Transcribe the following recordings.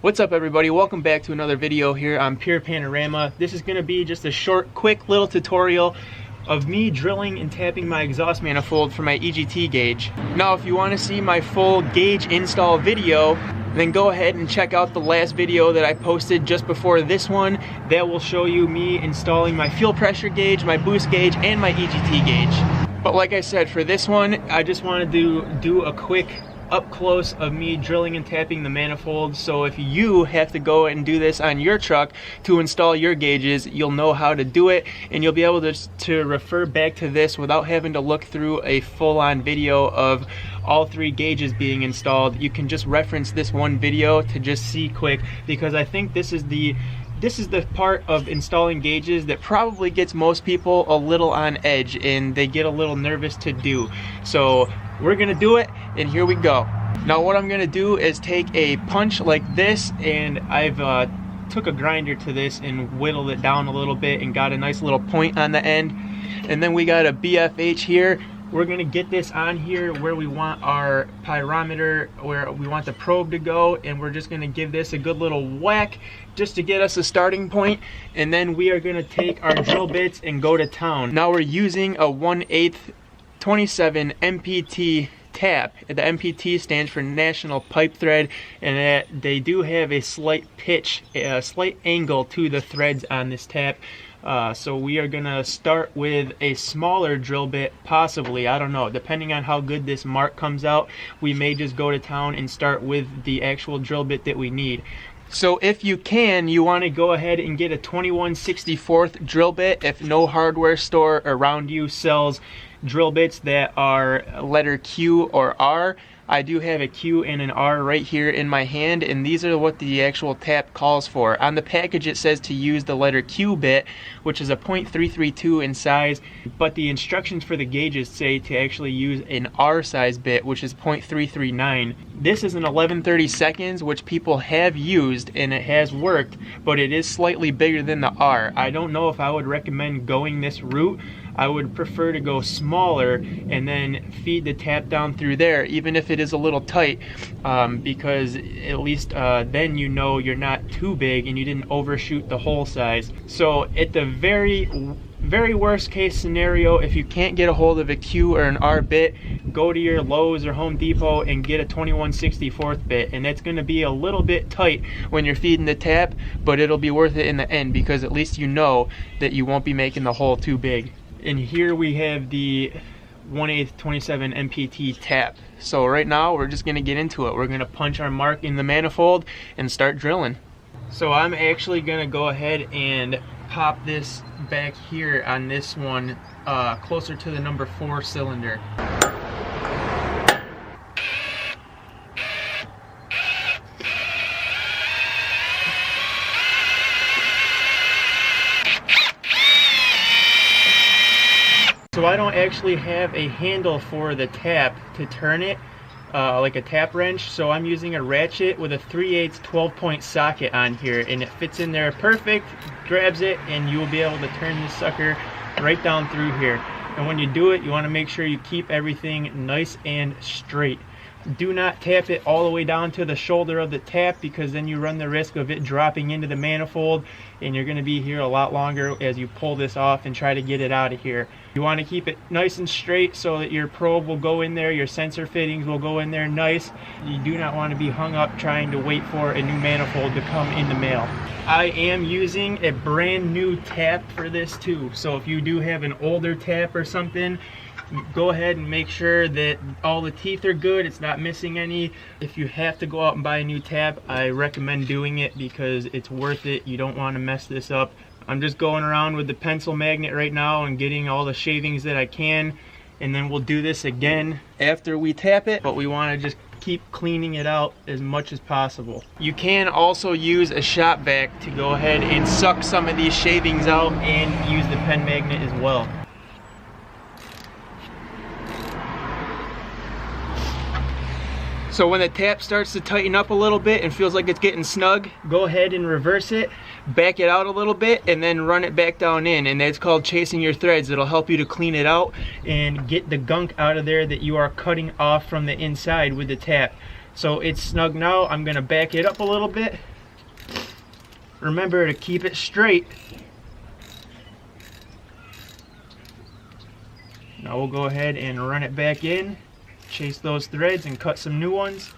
What's up everybody, welcome back to another video here on Pure Panorama. This is going to be just a short, quick little tutorial of me drilling and tapping my exhaust manifold for my EGT gauge. Now if you want to see my full gauge install video, then go ahead and check out the last video that I posted just before this one. That will show you me installing my fuel pressure gauge, my boost gauge, and my EGT gauge. But like I said, for this one, I just wanted to do a quick up close of me drilling and tapping the manifold, so if you have to go and do this on your truck to install your gauges, you'll know how to do it and you'll be able to refer back to this without having to look through a full-on video of all three gauges being installed. You can just reference this one video to just see quick, because I think this is the part of installing gauges that probably gets most people a little on edge and they get a little nervous to do. So we're gonna do it, and here we go. Now what I'm gonna do is take a punch like this, and I've took a grinder to this and whittled it down a little bit and got a nice little point on the end. And then we got a BFH here. We're gonna get this on here where we want our pyrometer, where we want the probe to go, and we're just gonna give this a good little whack just to get us a starting point. And then we are gonna take our drill bits and go to town. Now we're using a 1/8 27 MPT tap. The MPT stands for National Pipe Thread, and that they do have a slight pitch, a slight angle to the threads on this tap. So we are gonna start with a smaller drill bit, possibly, I don't know, depending on how good this mark comes out. We may just go to town and start with the actual drill bit that we need. So if you can, you want to go ahead and get a 21/64 drill bit if no hardware store around you sells drill bits that are letter Q or R. I do have a Q and an R right here in my hand, and these are what the actual tap calls for. On the package it says to use the letter Q bit, which is a .332 in size, but the instructions for the gauges say to actually use an R size bit, which is .339. This is an 11/32, which people have used and it has worked, but it is slightly bigger than the R. I don't know if I would recommend going this route. I would prefer to go smaller and then feed the tap down through there, even if it is a little tight, because at least then you know you're not too big and you didn't overshoot the hole size. So at the very worst case scenario, if you can't get a hold of a Q or an R bit, go to your Lowe's or Home Depot and get a 21/64 bit, and that's going to be a little bit tight when you're feeding the tap, but it'll be worth it in the end, because at least you know that you won't be making the hole too big. And here we have the 1/8 27 MPT tap. So right now we're just going to get into it. We're going to punch our mark in the manifold and start drilling. So I'm actually going to go ahead and pop this back here on this one, closer to the number 4 cylinder. So I don't actually have a handle for the tap to turn it, like a tap wrench, so I'm using a ratchet with a 3/8 12-point socket on here, and it fits in there perfect, grabs it, and you will be able to turn this sucker right down through here. And when you do it, you want to make sure you keep everything nice and straight. Do not tap it all the way down to the shoulder of the tap, because then you run the risk of it dropping into the manifold, and you're going to be here a lot longer as you pull this off and try to get it out of here. You want to keep it nice and straight so that your probe will go in there, your sensor fittings will go in there nice. You do not want to be hung up trying to wait for a new manifold to come in the mail. I am using a brand new tap for this too, so if you do have an older tap or something, go ahead and make sure that all the teeth are good, it's not missing any. If you have to go out and buy a new tap, I recommend doing it because it's worth it. You don't want to mess this up. I'm just going around with the pencil magnet right now and getting all the shavings that I can, and then we'll do this again after we tap it, but we want to just keep cleaning it out as much as possible. You can also use a shop vac to go ahead and suck some of these shavings out and use the pen magnet as well. So when the tap starts to tighten up a little bit and feels like it's getting snug, go ahead and reverse it, back it out a little bit, and then run it back down in. And that's called chasing your threads. It'll help you to clean it out and get the gunk out of there that you are cutting off from the inside with the tap. So it's snug now. I'm gonna back it up a little bit. Remember to keep it straight. Now we'll go ahead and run it back in, chase those threads and cut some new ones.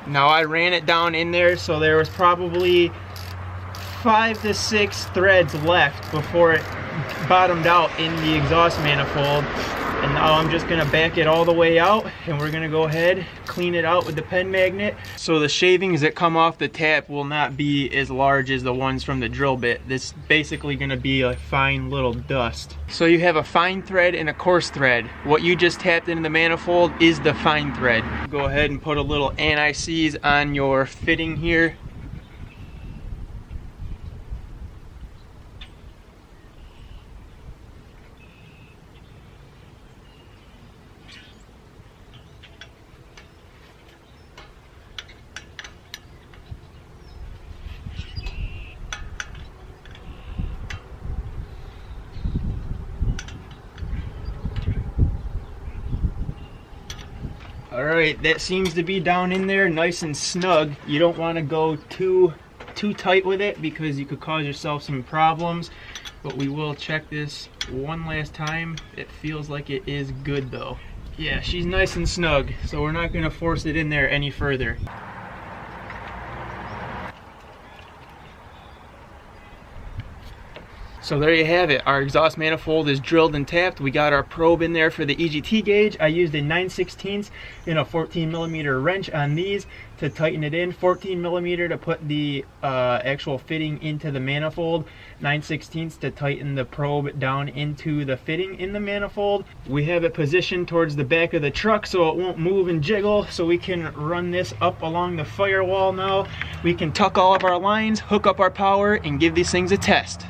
Now I ran it down in there, so there was probably 5 to 6 threads left before it bottomed out in the exhaust manifold. And now I'm just gonna back it all the way out, and we're gonna go ahead, clean it out with the pen magnet. So the shavings that come off the tap will not be as large as the ones from the drill bit. This is basically gonna be a fine little dust. So you have a fine thread and a coarse thread. What you just tapped into the manifold is the fine thread. Go ahead and put a little anti-seize on your fitting here. All right, that seems to be down in there nice and snug. You don't want to go too tight with it because you could cause yourself some problems, but we will check this one last time. It feels like it is good though. Yeah, she's nice and snug, so we're not going to force it in there any further. So there you have it. Our exhaust manifold is drilled and tapped. We got our probe in there for the EGT gauge. I used a 9/16 and a 14mm wrench on these to tighten it in. 14mm to put the actual fitting into the manifold. 9/16 to tighten the probe down into the fitting in the manifold. We have it positioned towards the back of the truck so it won't move and jiggle, so we can run this up along the firewall now. We can tuck all of our lines, hook up our power, and give these things a test.